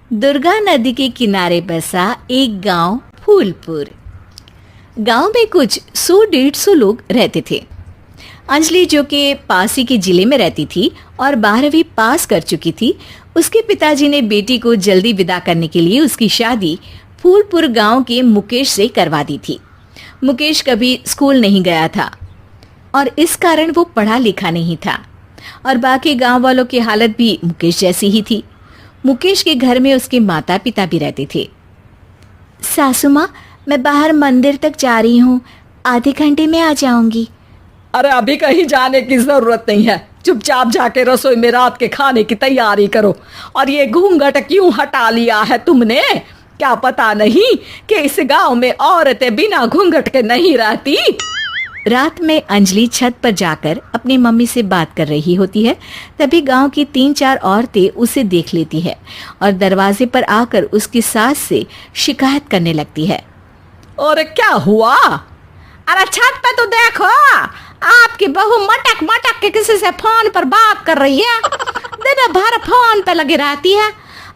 दुर्गा नदी के किनारे बसा एक गांव फूलपुर। गांव में कुछ 100-150 लोग रहते थे। अंजलि, जो कि पास ही के जिले में रहती थी और 12वीं पास कर चुकी थी, उसके पिताजी ने बेटी को जल्दी विदा करने के लिए उसकी शादी फूलपुर गांव के मुकेश से करवा दी थी। मुकेश कभी स्कूल नहीं गया था और इस कारण वो पढ़ा लिखा नहीं था और बाकी गांव वालों की हालत भी मुकेश जैसी ही थी। मुकेश के घर में उसके माता पिता भी रहते थे। सासू माँ, मैं बाहर मंदिर तक जा रही हूँ, आधे घंटे में आ जाऊंगी। अरे अभी कहीं जाने की जरूरत नहीं है, चुपचाप जाके रसोई में रात के खाने की तैयारी करो। और ये घूंघट क्यों हटा लिया है तुमने? क्या पता नहीं कि इस गांव में औरतें बिना घूंघट के नहीं रहती? रात में अंजलि छत पर जाकर अपनी मम्मी से बात कर रही होती है। तभी गांव की 3-4 औरतें उसे देख लेती है और दरवाजे पर आकर उसकी सास से शिकायत करने लगती है। और क्या हुआ? अरे छत पे तो देखो, आपकी बहू मटक मटक के किसी से फोन पर बात कर रही है। दिन भर फोन पे लगी रहती है।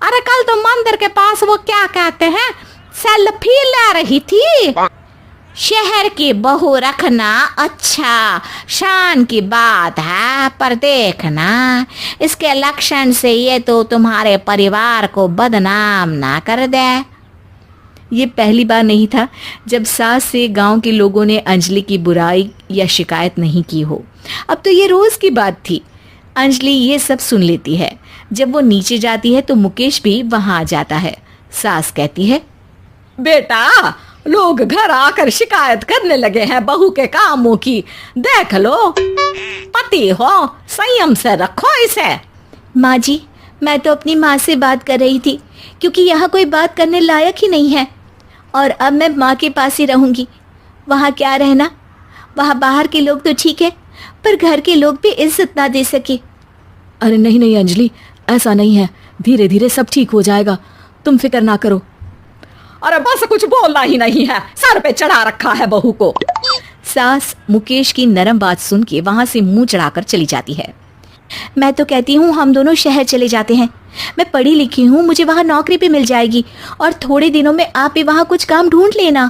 अरे कल तो मंदिर के पास वो क्या कहते हैं, सेल्फी ले रही थी। शहर की बहू रखना अच्छा शान की बात है, पर देखना इसके लक्षण से ये तो तुम्हारे परिवार को बदनाम ना कर दे। ये पहली बार नहीं था जब सास से गांव के लोगों ने अंजलि की बुराई या शिकायत नहीं की हो। अब तो ये रोज की बात थी। अंजलि ये सब सुन लेती है। जब वो नीचे जाती है तो मुकेश भी वहां आ जाता है। सास कहती है, बेटा, लोग घर आकर शिकायत करने लगे हैं बहू के कामों की। देख लो, पति हो, संयम से रखो इसे। माँ जी, मैं तो अपनी माँ से बात कर रही थी, क्योंकि यहाँ कोई बात करने लायक ही नहीं है और अब मैं माँ के पास ही रहूंगी। वहाँ क्या रहना, वहाँ बाहर के लोग तो ठीक है, पर घर के लोग भी इज्जत ना दे सके। अरे नहीं नहीं अंजलि, ऐसा नहीं है, धीरे धीरे सब ठीक हो जाएगा, तुम फिक्र ना करो। अरे बस कुछ बोलना ही नहीं है, सर पे चढ़ा रखा है बहू को। सास मुकेश की नरम बात सुन के वहां से मुंह चढ़ाकर चली जाती है। मैं तो कहती हूँ हम दोनों शहर चले जाते हैं। मैं पढ़ी लिखी हूँ, मुझे वहाँ नौकरी भी मिल जाएगी और थोड़े दिनों में आप भी वहाँ कुछ काम ढूंढ लेना।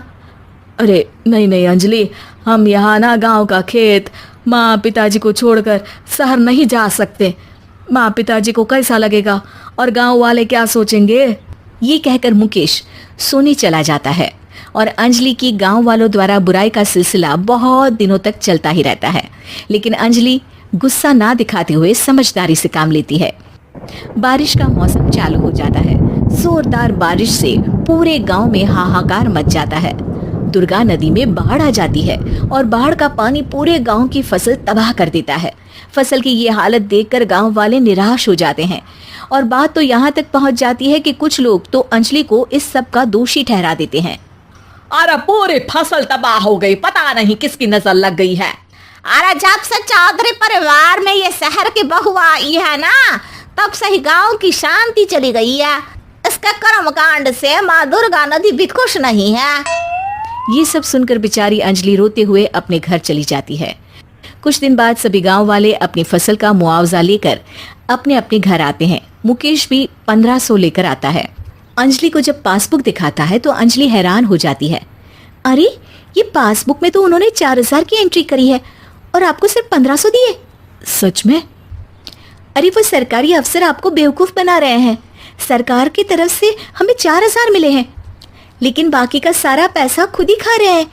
अरे नहीं नहीं अंजलि, हम यहाँ ना गांव का खेत, माँ पिताजी को छोड़कर शहर नहीं जा सकते। माँ पिताजी को कैसा लगेगा और गांव वाले क्या सोचेंगे? ये कहकर मुकेश सोने चला जाता है और अंजलि की गांव वालों द्वारा बुराई का सिलसिला बहुत दिनों तक चलता ही रहता है। लेकिन अंजलि गुस्सा ना दिखाते हुए समझदारी से काम लेती है। बारिश का मौसम चालू हो जाता है। जोरदार बारिश से पूरे गांव में हाहाकार मच जाता है। दुर्गा नदी में बाढ़ आ जाती है और बाढ़ का पानी पूरे गांव की फसल तबाह कर देता है। फसल की ये हालत देखकर गांव वाले निराश हो जाते हैं और बात तो यहाँ तक पहुँच जाती है कि कुछ लोग तो अंजलि को इस सब का दोषी ठहरा देते हैं। अरे पूरी फसल तबाह हो गई, पता नहीं किसकी नजर लग गई है। अरे जब से चौधरी परिवार में ये शहर की बहू आई है ना, तब से ही गांव की शांति चली गई है। इसके कर्मकांड से माँ दुर्गा नदी भी खुश नहीं है। ये सब सुनकर बेचारी अंजलि रोते हुए अपने घर चली जाती है। कुछ दिन बाद सभी गांव वाले अपनी फसल का मुआवजा लेकर अपने अपने घर आते हैं। मुकेश भी 1500 लेकर आता है। अंजलि को जब पासबुक दिखाता है तो अंजलि हैरान हो जाती है। अरे, ये पासबुक में तो उन्होंने 4000 की एंट्री करी है और आपको सिर्फ 1500 दिए। सच में? अरे वो सरकारी अफसर आपको बेवकूफ बना रहे हैं। सरकार की तरफ से हमें 4000 मिले हैं, लेकिन बाकी का सारा पैसा खुद ही खा रहे हैं।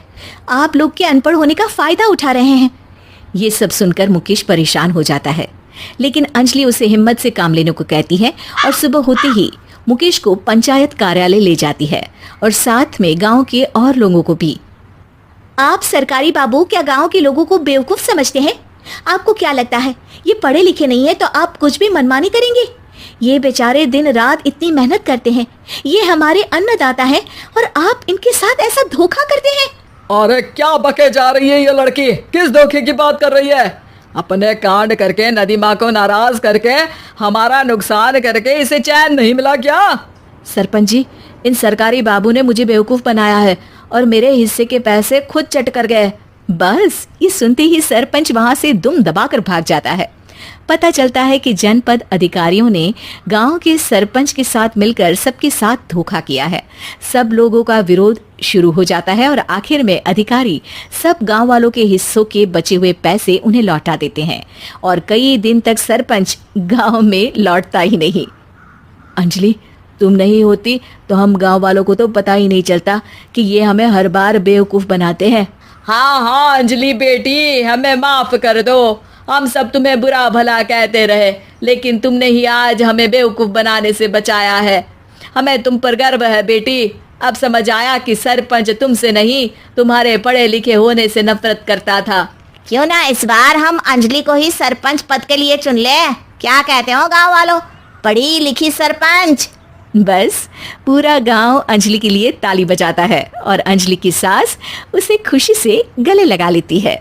आप लोग के अनपढ़ होने का फायदा उठा रहे हैं। ये सब सुनकर मुकेश परेशान हो जाता है, लेकिन अंजलि उसे हिम्मत से काम लेने को कहती है और सुबह होते ही मुकेश को पंचायत कार्यालय ले जाती है और साथ में गांव के और लोगों को भी। आप सरकारी बाबू क्या गांव के लोगों को बेवकूफ समझते हैं? आपको क्या लगता है ये पढ़े लिखे नहीं है तो आप कुछ भी मनमानी करेंगे? ये बेचारे दिन रात इतनी मेहनत करते हैं, ये हमारे अन्नदाता हैं और आप इनके साथ ऐसा धोखा करते हैं। अरे क्या बके जा रही है ये लड़की, किस धोखे की बात कर रही है? अपने कांड करके नदी माँ को नाराज करके हमारा नुकसान करके इसे चैन नहीं मिला क्या? सरपंच जी, इन सरकारी बाबू ने मुझे बेवकूफ बनाया है और मेरे हिस्से के पैसे खुद चट कर गए। बस ये सुनते ही सरपंच वहां से दुम दबाकर भाग जाता है। पता चलता है कि जनपद अधिकारियों ने गांव के सरपंच के साथ मिलकर सबके साथ धोखा किया है। सब लोगों का विरोध शुरू हो जाता है और आखिर में अधिकारी सब गांव वालों के हिस्सों के बचे हुए पैसे उन्हें लौटा देते हैं और कई दिन तक सरपंच गांव में लौटता ही नहीं। अंजलि, तुम नहीं होती तो हम गांव वालों को तो पता ही नहीं चलता कि ये हमें हर बार बेवकूफ बनाते हैं। हाँ हाँ अंजलि बेटी, हमें माफ कर दो। हम सब तुम्हें बुरा भला कहते रहे, लेकिन तुमने ही आज हमें बेवकूफ बनाने से बचाया है। हमें तुम पर गर्व है बेटी। अब समझ आया कि सरपंच तुमसे नहीं, तुम्हारे पढ़े लिखे होने से नफरत करता था। क्यों ना इस बार हम अंजलि को ही सरपंच पद के लिए चुन ले। क्या कहते हो गांव वालों, पढ़ी लिखी सरपंच। बस पूरा गांव अंजलि के लिए ताली बजाता है और अंजलि की सास उसे खुशी से गले लगा लेती है।